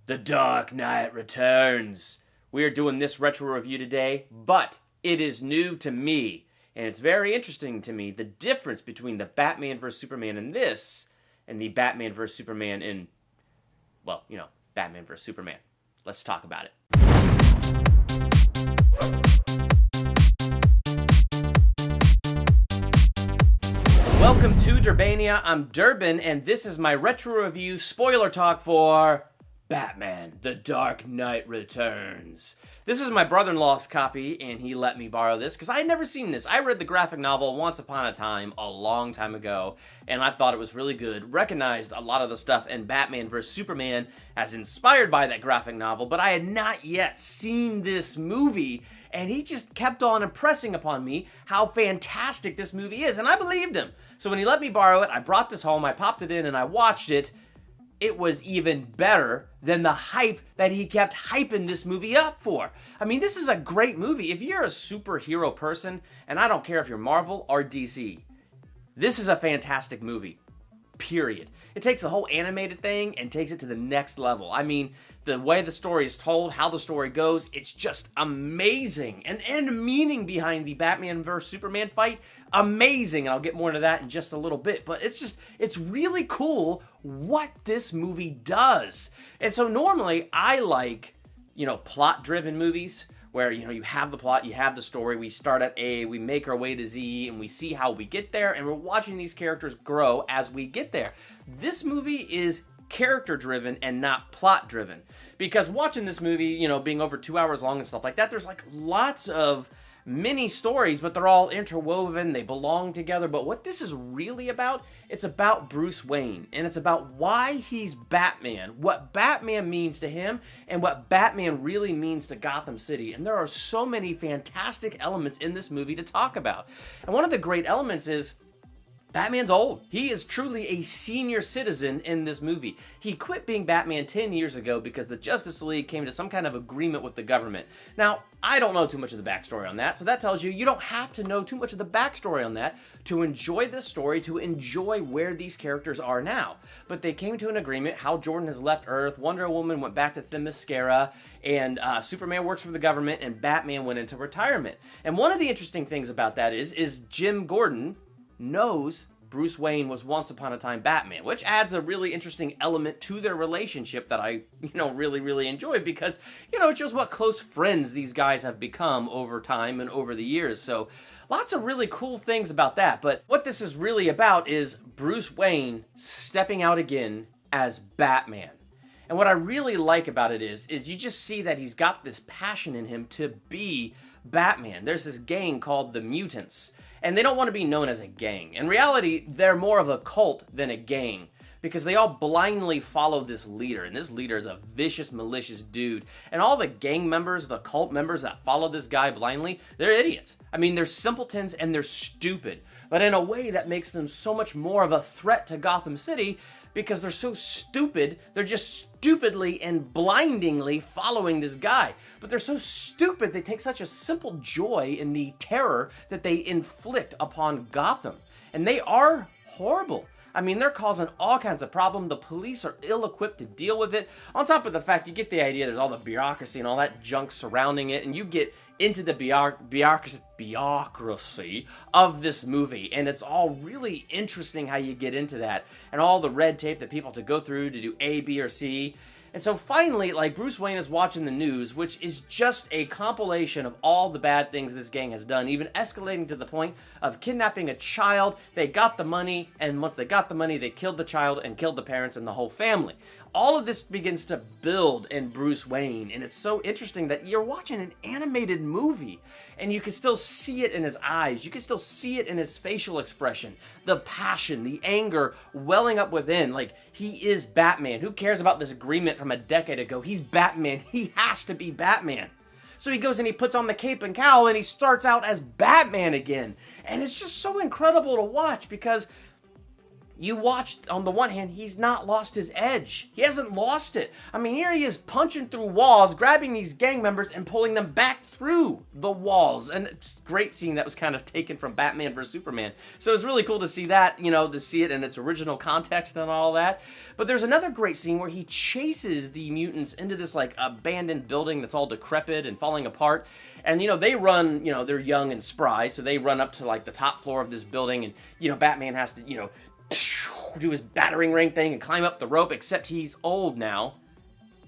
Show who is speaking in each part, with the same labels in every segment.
Speaker 1: The Dark Knight Returns. We are doing this retro review today, but it is new to me, and it's very interesting to me, the difference between the Batman vs. Superman in this and the Batman vs. Superman in, well, you know, Batman vs. Superman. Let's talk about it. Welcome to Durbania. I'm Durbin, and this is my retro review spoiler talk for Batman, The Dark Knight Returns. This is my brother-in-law's copy, and he let me borrow this because I had never seen this. I read the graphic novel once upon a time, a long time ago, and I thought it was really good. Recognized a lot of the stuff in Batman vs. Superman as inspired by that graphic novel, but I had not yet seen this movie, and he just kept on impressing upon me how fantastic this movie is, and I believed him. So when he let me borrow it, I brought this home, I popped it in, and I watched it. It was even better than the hype that he kept hyping this movie up for. I mean, this is a great movie. If you're a superhero person, and I don't care if you're Marvel or DC, this is a fantastic movie, period. It takes the whole animated thing and takes it to the next level. I mean, the way the story is told, how the story goes, it's just amazing. And the meaning behind the Batman vs. Superman fight, amazing. And I'll get more into that in just a little bit. But it's really cool what this movie does. And so normally I like, plot-driven movies where, you have the plot, you have the story, we start at A, we make our way to Z, and we see how we get there, and we're watching these characters grow as we get there. This movie is character-driven and not plot-driven. Because watching this movie, being over 2 hours long and stuff like that, there's lots of mini stories, but they're all interwoven, they belong together. But what this is really about, it's about Bruce Wayne, and it's about why he's Batman, what Batman means to him, and what Batman really means to Gotham City. And there are so many fantastic elements in this movie to talk about. And one of the great elements is Batman's old. He is truly a senior citizen in this movie. He quit being Batman 10 years ago because the Justice League came to some kind of agreement with the government. Now, I don't know too much of the backstory on that, so that tells you you don't have to know too much of the backstory on that to enjoy this story, to enjoy where these characters are now. But they came to an agreement. Hal Jordan has left Earth, Wonder Woman went back to Themyscira, and Superman works for the government, and Batman went into retirement. And one of the interesting things about that is Jim Gordon knows Bruce Wayne was once upon a time Batman, which adds a really interesting element to their relationship that I, really, really enjoy because, it shows what close friends these guys have become over time and over the years. So lots of really cool things about that. But what this is really about is Bruce Wayne stepping out again as Batman. And what I really like about it is you just see that he's got this passion in him to be Batman. There's this gang called the Mutants, and they don't want to be known as a gang. In reality, they're more of a cult than a gang because they all blindly follow this leader, and this leader is a vicious, malicious dude. And all the gang members, the cult members that follow this guy blindly, they're idiots. I mean, they're simpletons and they're stupid, but in a way that makes them so much more of a threat to Gotham City because they're so stupid, they're just stupidly and blindingly following this guy. But they're so stupid, they take such a simple joy in the terror that they inflict upon Gotham. And they are horrible. I mean, they're causing all kinds of problems. The police are ill-equipped to deal with it. On top of the fact, you get the idea there's all the bureaucracy and all that junk surrounding it, and you get into the bureaucracy of this movie, and it's all really interesting how you get into that, and all the red tape that people have to go through to do A, B, or C. And so finally, Bruce Wayne is watching the news, which is just a compilation of all the bad things this gang has done, even escalating to the point of kidnapping a child. They got the money, and once they got the money, they killed the child and killed the parents and the whole family. All of this begins to build in Bruce Wayne, and it's so interesting that you're watching an animated movie, and you can still see it in his eyes. You can still see it in his facial expression, the passion, the anger welling up within. He is Batman. Who cares about this agreement from a decade ago? He's Batman. He has to be Batman. So he goes and he puts on the cape and cowl, and he starts out as Batman again. And it's just so incredible to watch because you watch, on the one hand, he's not lost his edge. He hasn't lost it. I mean, here he is punching through walls, grabbing these gang members and pulling them back through the walls. And it's a great scene that was kind of taken from Batman vs. Superman. So it's really cool to see that, you know, to see it in its original context and all that. But there's another great scene where he chases the mutants into this, like, abandoned building that's all decrepit and falling apart. And, you know, they run, you know, they're young and spry, so they run up to, like, the top floor of this building, and, you know, Batman has to, you know, do his battering ring thing and climb up the rope, except he's old now,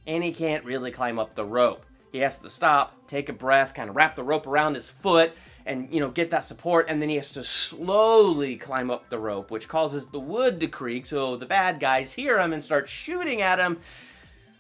Speaker 1: and he can't really climb up the rope. He has to stop, take a breath, kind of wrap the rope around his foot, and, you know, get that support, and then he has to slowly climb up the rope, which causes the wood to creak, so the bad guys hear him and start shooting at him.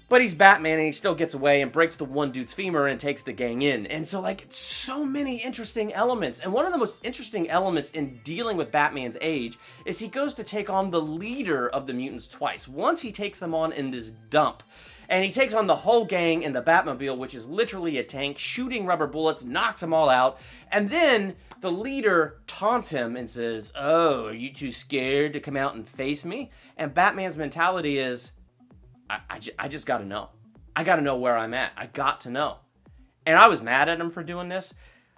Speaker 1: But he's Batman, and he still gets away and breaks the one dude's femur and takes the gang in. And so, like, it's so many interesting elements. And one of the most interesting elements in dealing with Batman's age is he goes to take on the leader of the mutants twice. Once he takes them on in this dump, and he takes on the whole gang in the Batmobile, which is literally a tank, shooting rubber bullets, knocks them all out. And then the leader taunts him and says, "Oh, are you too scared to come out and face me?" And Batman's mentality is, I just gotta know. I gotta know where I'm at. I got to know. And I was mad at him for doing this,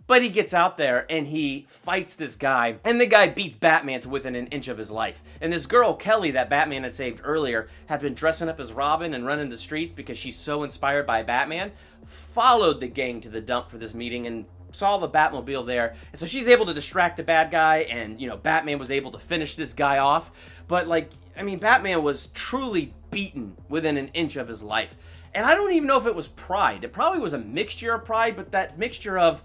Speaker 1: but he gets out there and he fights this guy, and the guy beats Batman to within an inch of his life. And this girl, Kelly, that Batman had saved earlier, had been dressing up as Robin and running the streets because she's so inspired by Batman, followed the gang to the dump for this meeting and saw the Batmobile there. And so she's able to distract the bad guy, and, you know, Batman was able to finish this guy off. But, like, I mean, Batman was truly beaten within an inch of his life. And I don't even know if it was pride. It probably was a mixture of pride, but that mixture of,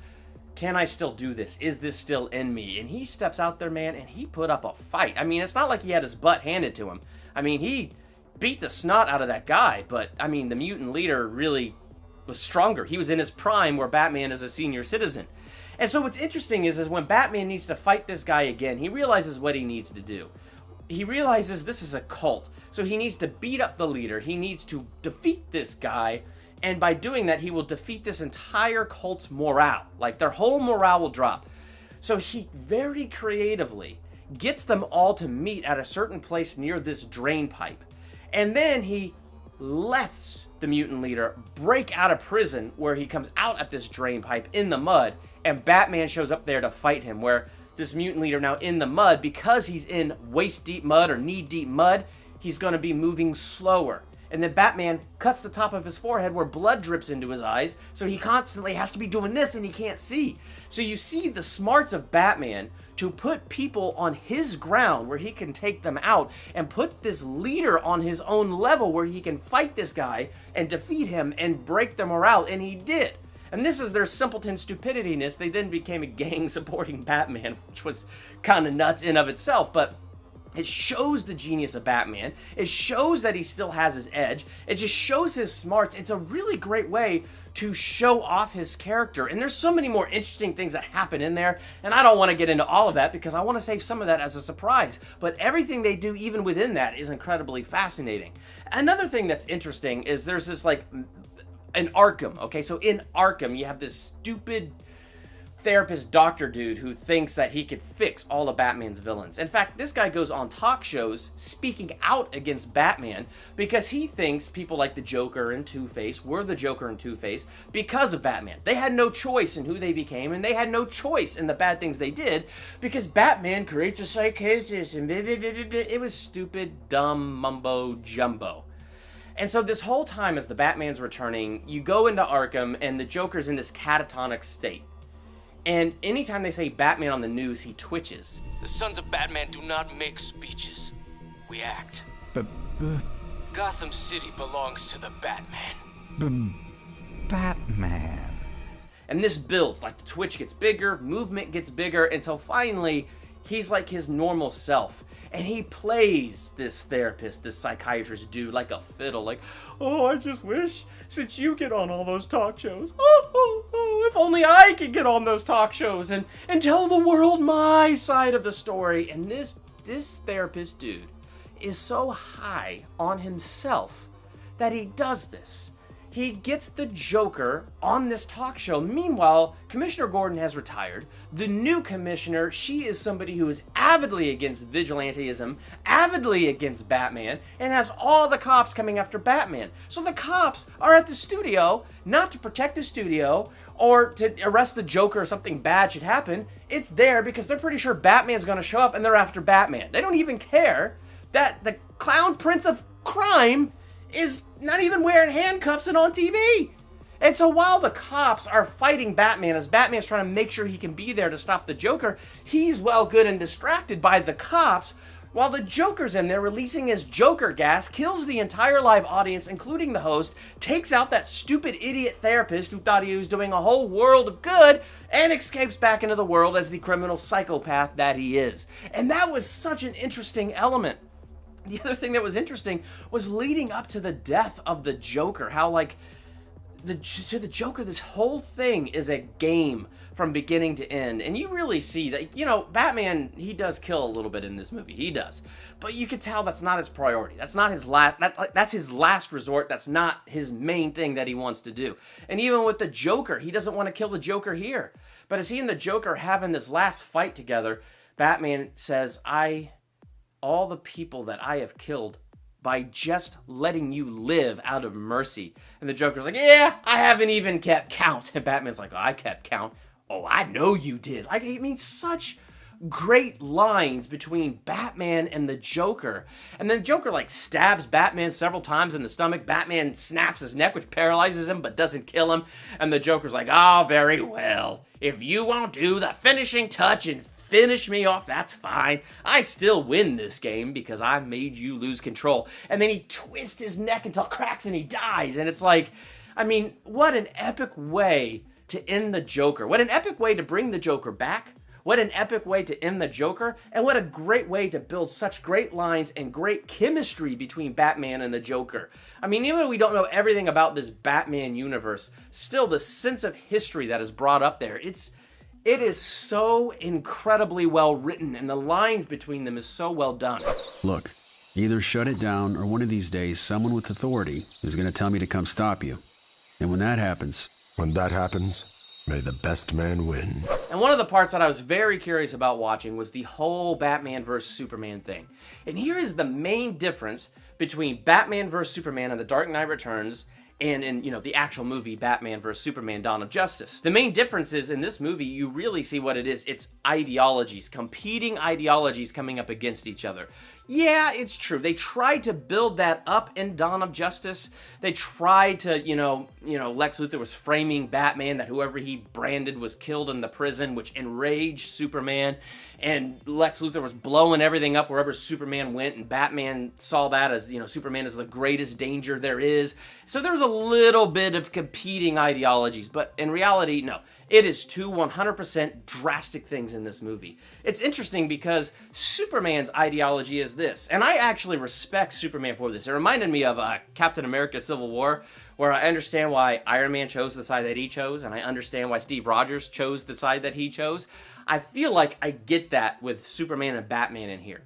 Speaker 1: can I still do this? Is this still in me? And he steps out there, man, and he put up a fight. I mean, it's not like he had his butt handed to him. I mean, he beat the snot out of that guy, but, I mean, the mutant leader really was stronger. He was in his prime, where Batman is a senior citizen. And so what's interesting is when Batman needs to fight this guy again, he realizes what he needs to do. He realizes this is a cult, so he needs to beat up the leader. He needs to defeat this guy, and by doing that, he will defeat this entire cult's morale. Like, their whole morale will drop. So he very creatively gets them all to meet at a certain place near this drain pipe. And then he lets the mutant leader break out of prison, where he comes out at this drain pipe in the mud, and Batman shows up there to fight him, where this mutant leader now in the mud, because he's in waist-deep mud or knee-deep mud, he's going to be moving slower. And then Batman cuts the top of his forehead where blood drips into his eyes, so he constantly has to be doing this and he can't see. So you see the smarts of Batman to put people on his ground where he can take them out, and put this leader on his own level where he can fight this guy and defeat him and break their morale, and he did. And this is their simpleton stupidityness. They then became a gang supporting Batman, which was kind of nuts in of itself, but it shows the genius of Batman. It shows that he still has his edge. It just shows his smarts. It's a really great way to show off his character. And there's so many more interesting things that happen in there, and I don't want to get into all of that because I want to save some of that as a surprise. But everything they do, even within that, is incredibly fascinating. Another thing that's interesting is there's this, like, in Arkham, okay? So in Arkham, you have this stupid therapist doctor dude who thinks that he could fix all of Batman's villains. In fact, this guy goes on talk shows speaking out against Batman because he thinks people like the Joker and Two-Face were the Joker and Two-Face because of Batman. They had no choice in who they became, and they had no choice in the bad things they did because Batman creates a psychosis and blah, blah, blah, blah, blah. It was stupid, dumb, mumbo jumbo. And so this whole time as the Batman's returning, you go into Arkham and the Joker's in this catatonic state. And anytime they say Batman on the news, he twitches.
Speaker 2: The sons of Batman do not make speeches. We act. Gotham City belongs to the Batman.
Speaker 3: Batman.
Speaker 1: And this builds, like the twitch gets bigger, movement gets bigger, until finally he's like his normal self. And he plays this therapist, this psychiatrist dude, like a fiddle. Like, oh, I just wish, since you get on all those talk shows, if only I could get on those talk shows and tell the world my side of the story. And this therapist dude is so high on himself that he does this. he gets the Joker on this talk show. Meanwhile, Commissioner Gordon has retired. The new commissioner, she is somebody who is avidly against vigilantism, avidly against Batman, and has all the cops coming after Batman. So the cops are at the studio, not to protect the studio, or to arrest the Joker or something bad should happen. It's there because they're pretty sure Batman's gonna show up and they're after Batman. They don't even care that the clown prince of crime is not even wearing handcuffs and on TV. And so while the cops are fighting Batman, as Batman's trying to make sure he can be there to stop the Joker, he's well good and distracted by the cops, while the Joker's in there releasing his Joker gas, kills the entire live audience, including the host, takes out that stupid idiot therapist who thought he was doing a whole world of good, and escapes back into the world as the criminal psychopath that he is. And that was such an interesting element. The other thing that was interesting was leading up to the death of the Joker, how like the Joker, this whole thing is a game from beginning to end. And you really see that, you know, Batman, he does kill a little bit in this movie. He does. But you can tell that's not his priority. That's not his that's his last resort. That's not his main thing that he wants to do. And even with the Joker, he doesn't want to kill the Joker here. But as he and the Joker having this last fight together, Batman says, all the people that I have killed by just letting you live out of mercy. And the Joker's like, yeah, I haven't even kept count. And Batman's like, oh, I kept count. Oh, I know you did. Like, I mean, such great lines between Batman and the Joker. And then Joker, like, stabs Batman several times in the stomach. Batman snaps his neck, which paralyzes him, but doesn't kill him. And the Joker's like, oh, very well. If you won't do the finishing touch and finish me off, that's fine. I still win this game because I made you lose control. And then he twists his neck until it cracks and he dies. And it's like, I mean, what an epic way to end the Joker. What an epic way to bring the Joker back. What an epic way to end the Joker. And what a great way to build such great lines and great chemistry between Batman and the Joker. I mean, even though we don't know everything about this Batman universe, still the sense of history that is brought up there, it is so incredibly well written, and the lines between them is so well done.
Speaker 4: Look, either shut it down, or one of these days, someone with authority is going to tell me to come stop you. And when that happens,
Speaker 5: may the best man win.
Speaker 1: And one of the parts that I was very curious about watching was the whole Batman vs. Superman thing. And here is the main difference between Batman vs. Superman and The Dark Knight Returns and in, you know, the actual movie Batman vs. Superman Dawn of Justice. The main difference is in this movie, you really see what it is. It's ideologies, competing ideologies coming up against each other. Yeah, it's true. They tried to build that up in Dawn of Justice. They tried to, you know, Lex Luthor was framing Batman that whoever he branded was killed in the prison, which enraged Superman. And Lex Luthor was blowing everything up wherever Superman went, and Batman saw that as, you know, Superman is the greatest danger there is. So there was a little bit of competing ideologies, but in reality, no. It is two 100% drastic things in this movie. It's interesting because Superman's ideology is this, and I actually respect Superman for this. It reminded me of Captain America Civil War, where I understand why Iron Man chose the side that he chose, and I understand why Steve Rogers chose the side that he chose. I feel like I get that with Superman and Batman in here.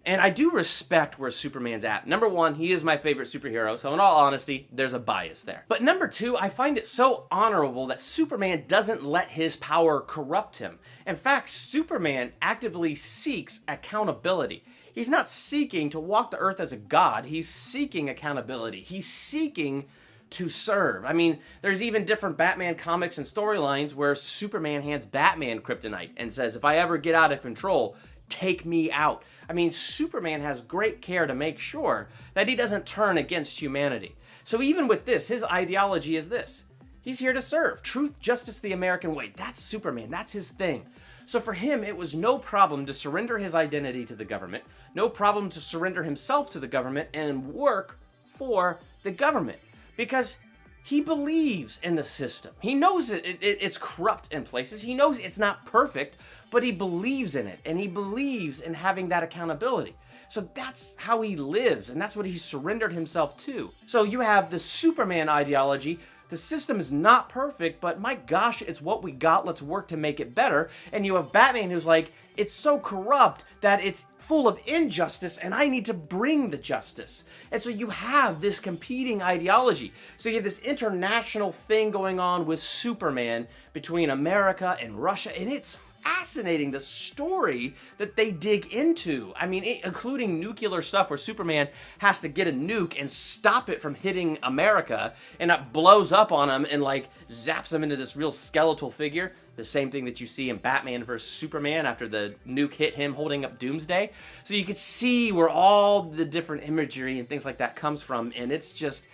Speaker 1: And I do respect where Superman's at. Number one, he is my favorite superhero, so in all honesty, there's a bias there. But number two, I find it so honorable that Superman doesn't let his power corrupt him. In fact, Superman actively seeks accountability. He's not seeking to walk the earth as a god, he's seeking accountability. He's seeking to serve. I mean, there's even different Batman comics and storylines where Superman hands Batman kryptonite and says, if I ever get out of control, take me out. I mean, Superman has great care to make sure that he doesn't turn against humanity. So even with this, his ideology is this. He's here to serve. Truth, justice, the American way. That's Superman. That's his thing. So for him, it was no problem to surrender his identity to the government, no problem to surrender himself to the government and work for the government, because he believes in the system. He knows it's corrupt in places. He knows it's not perfect, but he believes in it, and he believes in having that accountability. So that's how he lives, and that's what he surrendered himself to. So you have the Superman ideology. The system is not perfect, but my gosh, it's what we got. Let's work to make it better. And you have Batman who's like, it's so corrupt that it's full of injustice, and I need to bring the justice. And so you have this competing ideology. So you have this international thing going on with Superman between America and Russia, and it's fascinating, the story that they dig into. I mean, including nuclear stuff where Superman has to get a nuke and stop it from hitting America, and it blows up on him and like zaps him into this real skeletal figure. The same thing that you see in Batman vs. Superman after the nuke hit him holding up Doomsday. So you can see where all the different imagery and things like that comes from, and it's just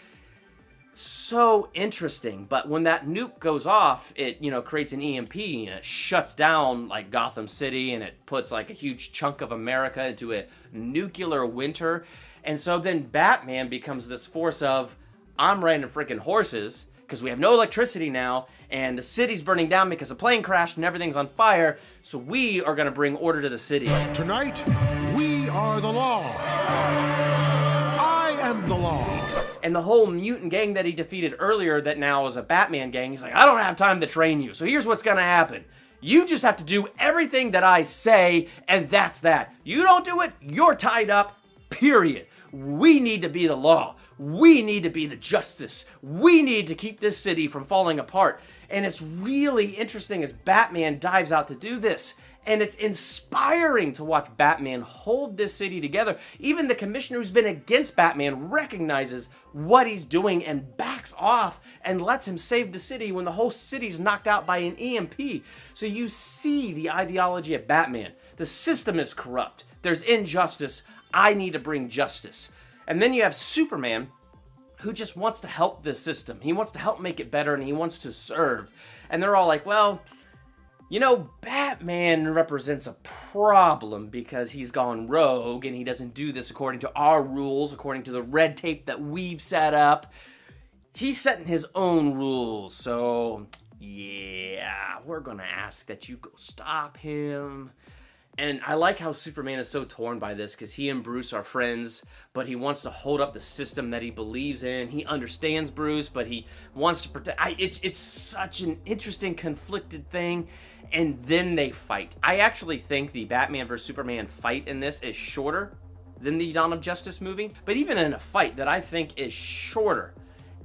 Speaker 1: so interesting. But when that nuke goes off, it, you know, creates an EMP and it shuts down like Gotham City, and it puts like a huge chunk of America into a nuclear winter. And so then Batman becomes this force of, I'm riding freaking horses because we have no electricity now, and the city's burning down because a plane crashed and everything's on fire, so we are going to bring order to the city.
Speaker 6: Tonight, we are the law. I am the law.
Speaker 1: And the whole mutant gang that he defeated earlier that now is a Batman gang, he's like, I don't have time to train you, so here's what's going to happen. You just have to do everything that I say, and that's that. You don't do it, you're tied up, period. We need to be the law. We need to be the justice. We need to keep this city from falling apart. And it's really interesting as Batman dives out to do this. And it's inspiring to watch Batman hold this city together. Even the commissioner who's been against Batman recognizes what he's doing and backs off and lets him save the city when the whole city's knocked out by an EMP. So you see the ideology of Batman. The system is corrupt. There's injustice. I need to bring justice. And then you have Superman, who just wants to help this system. He wants to help make it better, and he wants to serve. And they're all like, well, you know, Batman represents a problem because he's gone rogue, and he doesn't do this according to our rules, according to the red tape that we've set up. He's setting his own rules, so yeah, we're gonna ask that you go stop him. And I like how Superman is so torn by this because he and Bruce are friends, but he wants to hold up the system that he believes in. He understands Bruce, but he wants to protect. It's such an interesting, conflicted thing. And then they fight. I actually think the Batman vs. Superman fight in this is shorter than the Dawn of Justice movie. But even in a fight that I think is shorter,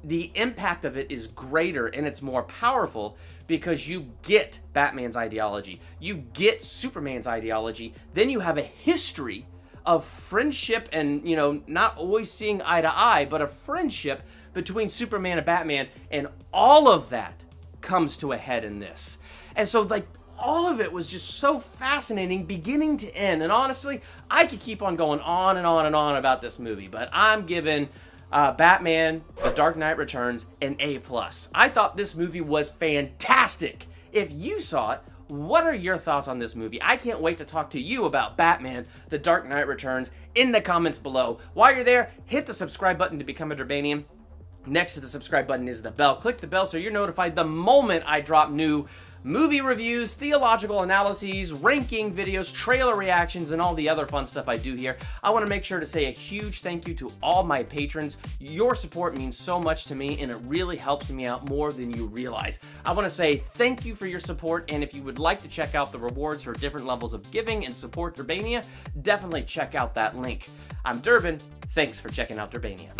Speaker 1: the impact of it is greater and it's more powerful because you get Batman's ideology, you get Superman's ideology, then you have a history of friendship and, you know, not always seeing eye to eye, but a friendship between Superman and Batman, and all of that comes to a head in this. And so, like, all of it was just so fascinating, beginning to end. And honestly, I could keep on going on and on and on about this movie, but I'm giving Batman, The Dark Knight Returns, an A+. I thought this movie was fantastic. If you saw it, what are your thoughts on this movie? I can't wait to talk to you about Batman, The Dark Knight Returns in the comments below. While you're there, hit the subscribe button to become a Durbanian. Next to the subscribe button is the bell. Click the bell so you're notified the moment I drop new movie reviews, theological analyses, ranking videos, trailer reactions, and all the other fun stuff I do here. I want to make sure to say a huge thank you to all my patrons. Your support means so much to me, and it really helps me out more than you realize. I want to say thank you for your support, and if you would like to check out the rewards for different levels of giving and support Durbania, definitely check out that link. I'm Durbin. Thanks for checking out Durbania.